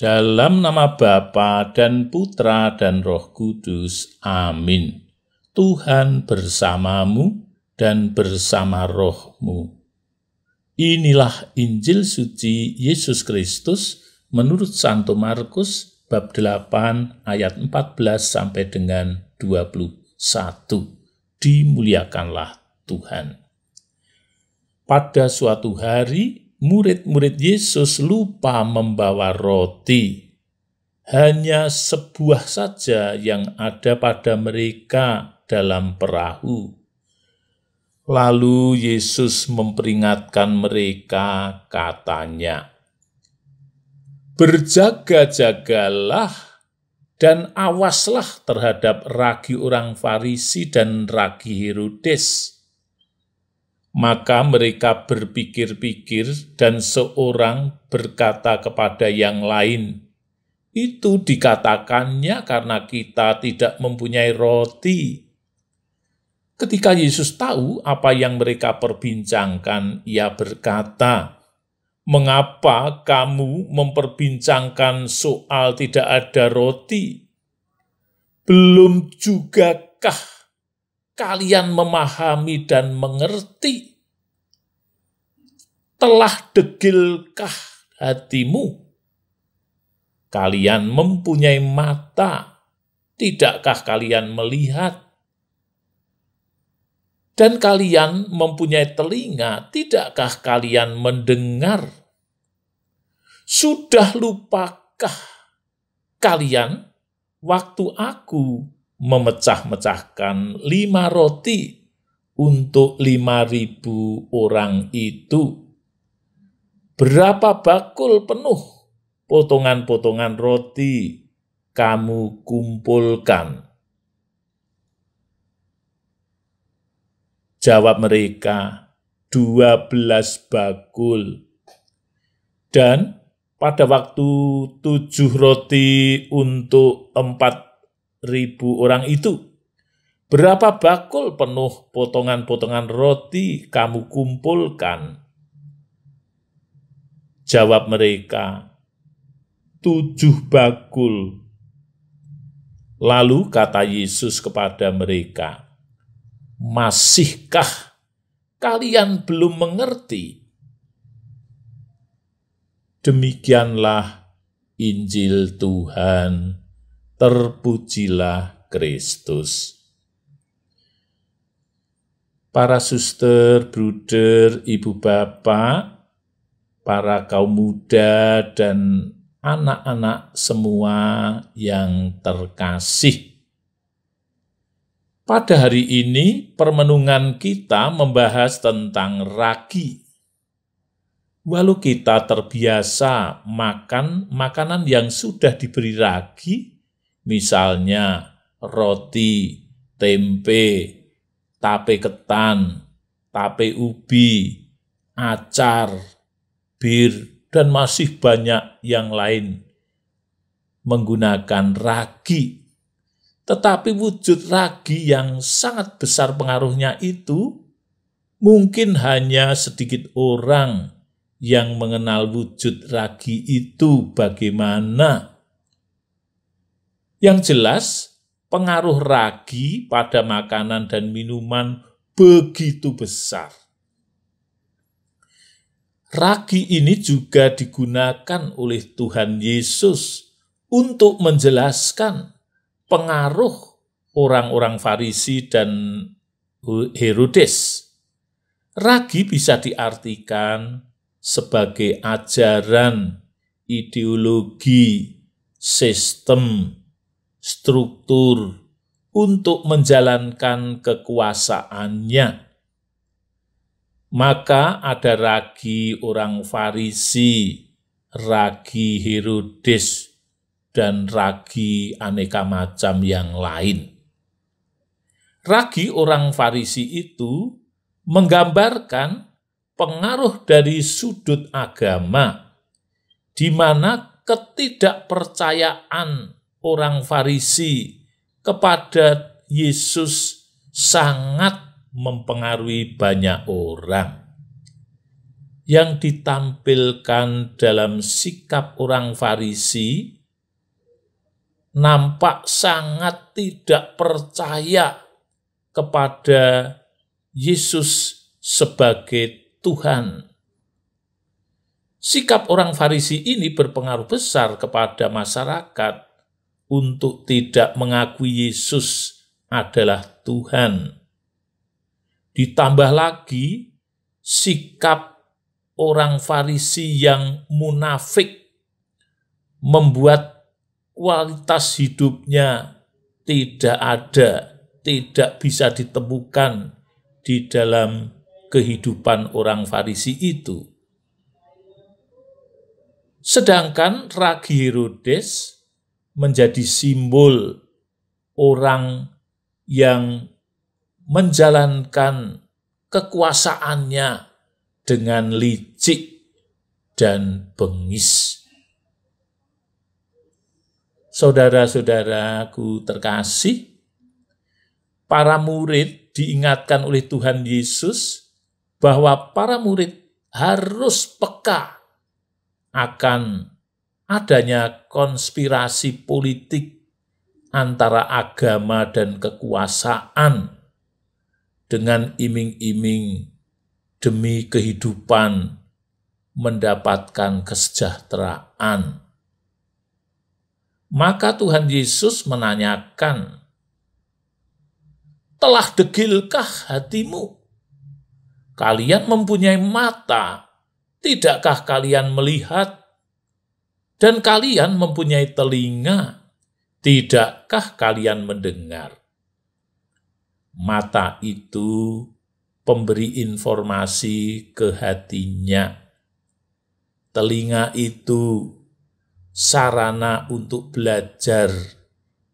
Dalam nama Bapa dan Putra dan Roh Kudus. Amin. Tuhan bersamamu dan bersama rohmu. Inilah Injil suci Yesus Kristus menurut Santo Markus bab 8 ayat 14 sampai dengan 21. Dimuliakanlah Tuhan. Pada suatu hari, murid-murid Yesus lupa membawa roti. Hanya sebuah saja yang ada pada mereka dalam perahu. Lalu Yesus memperingatkan mereka, katanya, "Berjaga-jagalah dan awaslah terhadap ragi orang Farisi dan ragi Herodes." Maka mereka berpikir-pikir dan seorang berkata kepada yang lain, "Itu dikatakannya karena kita tidak mempunyai roti." Ketika Yesus tahu apa yang mereka perbincangkan, ia berkata, "Mengapa kamu memperbincangkan soal tidak ada roti? Belum jugakah kalian memahami dan mengerti? Telah degilkah hatimu? Kalian mempunyai mata, tidakkah kalian melihat? Dan kalian mempunyai telinga, tidakkah kalian mendengar? Sudah lupakah kalian waktu aku memecah-mecahkan 5 roti untuk 5.000 orang itu? Berapa bakul penuh potongan-potongan roti kamu kumpulkan?" Jawab mereka, 12 bakul. Dan pada waktu 7 roti untuk 4.000 orang itu, berapa bakul penuh potongan-potongan roti kamu kumpulkan? Jawab mereka, 7 bakul. Lalu kata Yesus kepada mereka, "Masihkah kalian belum mengerti?" Demikianlah Injil Tuhan. Terpujilah Kristus. Para suster, bruder, ibu bapak, para kaum muda dan anak-anak semua yang terkasih. Pada hari ini, permenungan kita membahas tentang ragi. Walau kita terbiasa makan makanan yang sudah diberi ragi, misalnya roti, tempe, tape ketan, tape ubi, acar, bir, dan masih banyak yang lain menggunakan ragi. Tetapi wujud ragi yang sangat besar pengaruhnya itu, mungkin hanya sedikit orang yang mengenal wujud ragi itu bagaimana. Yang jelas, pengaruh ragi pada makanan dan minuman begitu besar. Ragi ini juga digunakan oleh Tuhan Yesus untuk menjelaskan pengaruh orang-orang Farisi dan Herodes. Ragi bisa diartikan sebagai ajaran, ideologi, sistem, struktur untuk menjalankan kekuasaannya. Maka ada ragi orang Farisi, ragi Herodes, dan ragi aneka macam yang lain. Ragi orang Farisi itu menggambarkan pengaruh dari sudut agama, di mana ketidakpercayaan orang Farisi kepada Yesus sangat mempengaruhi banyak orang. yang ditampilkan dalam sikap orang Farisi nampak sangat tidak percaya kepada Yesus sebagai Tuhan. Sikap orang Farisi ini berpengaruh besar kepada masyarakat untuk tidak mengakui Yesus adalah Tuhan. Ditambah lagi, sikap orang Farisi yang munafik membuat kualitas hidupnya tidak ada, tidak bisa ditemukan di dalam kehidupan orang Farisi itu. Sedangkan ragi Herodes menjadi simbol orang yang menjalankan kekuasaannya dengan licik dan bengis. Saudara-saudaraku terkasih, para murid diingatkan oleh Tuhan Yesus bahwa para murid harus peka akan adanya konspirasi politik antara agama dan kekuasaan dengan iming-iming demi kehidupan mendapatkan kesejahteraan. Maka Tuhan Yesus menanyakan, telah degilkah hatimu? Kalian mempunyai mata, tidakkah kalian melihat? Dan kalian mempunyai telinga, tidakkah kalian mendengar? Mata itu pemberi informasi ke hatinya. Telinga itu sarana untuk belajar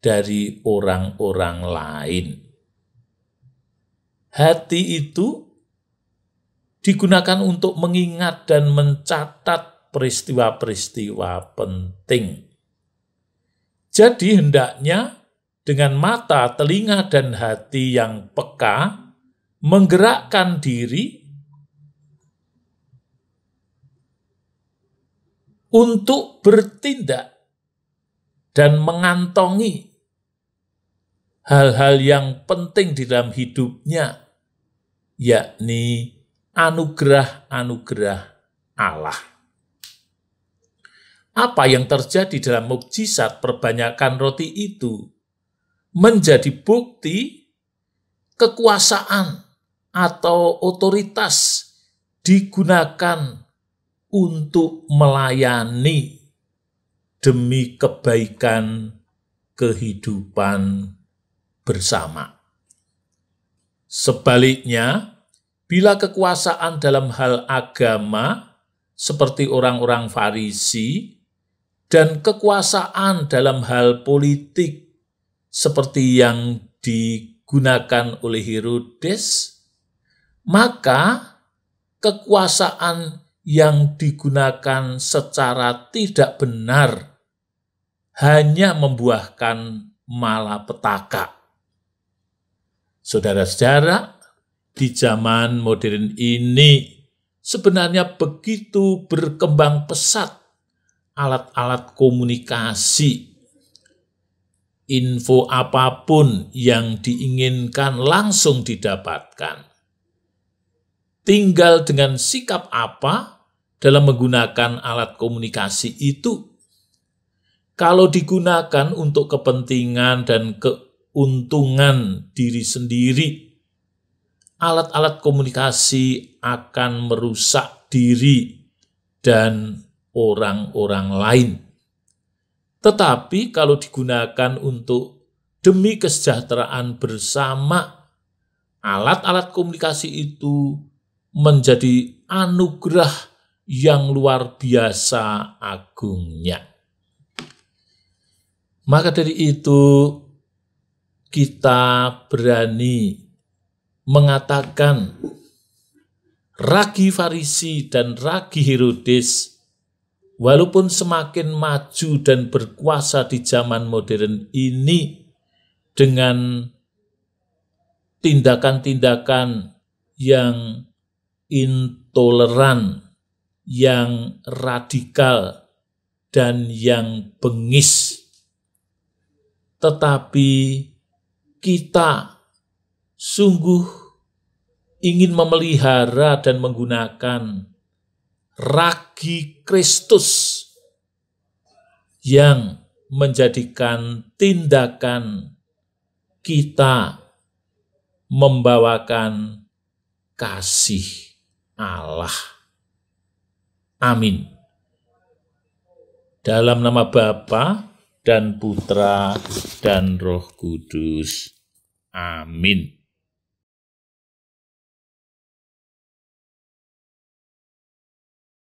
dari orang-orang lain. Hati itu digunakan untuk mengingat dan mencatat peristiwa-peristiwa penting. Jadi hendaknya dengan mata, telinga, dan hati yang peka menggerakkan diri untuk bertindak dan mengantongi hal-hal yang penting di dalam hidupnya, yakni anugerah-anugerah Allah. Apa yang terjadi dalam mukjizat perbanyakan roti itu menjadi bukti kekuasaan atau otoritas digunakan untuk melayani demi kebaikan kehidupan bersama. Sebaliknya, bila kekuasaan dalam hal agama seperti orang-orang Farisi dan kekuasaan dalam hal politik seperti yang digunakan oleh Herodes, maka kekuasaan yang digunakan secara tidak benar hanya membuahkan malapetaka. Saudara-saudara, di zaman modern ini sebenarnya begitu berkembang pesat alat-alat komunikasi. Info apapun yang diinginkan langsung didapatkan. Tinggal dengan sikap apa dalam menggunakan alat komunikasi itu. Kalau digunakan untuk kepentingan dan keuntungan diri sendiri, alat-alat komunikasi akan merusak diri dan orang-orang lain. Tetapi kalau digunakan untuk demi kesejahteraan bersama, alat-alat komunikasi itu menjadi anugerah yang luar biasa agungnya. Maka dari itu kita berani mengatakan ragi Farisi dan ragi Herodes, walaupun semakin maju dan berkuasa di zaman modern ini dengan tindakan-tindakan yang intoleran yang radikal dan yang bengis, tetapi kita sungguh ingin memelihara dan menggunakan ragi Kristus yang menjadikan tindakan kita membawakan kasih Allah. Amin. Dalam nama Bapa dan Putra dan Roh Kudus. Amin.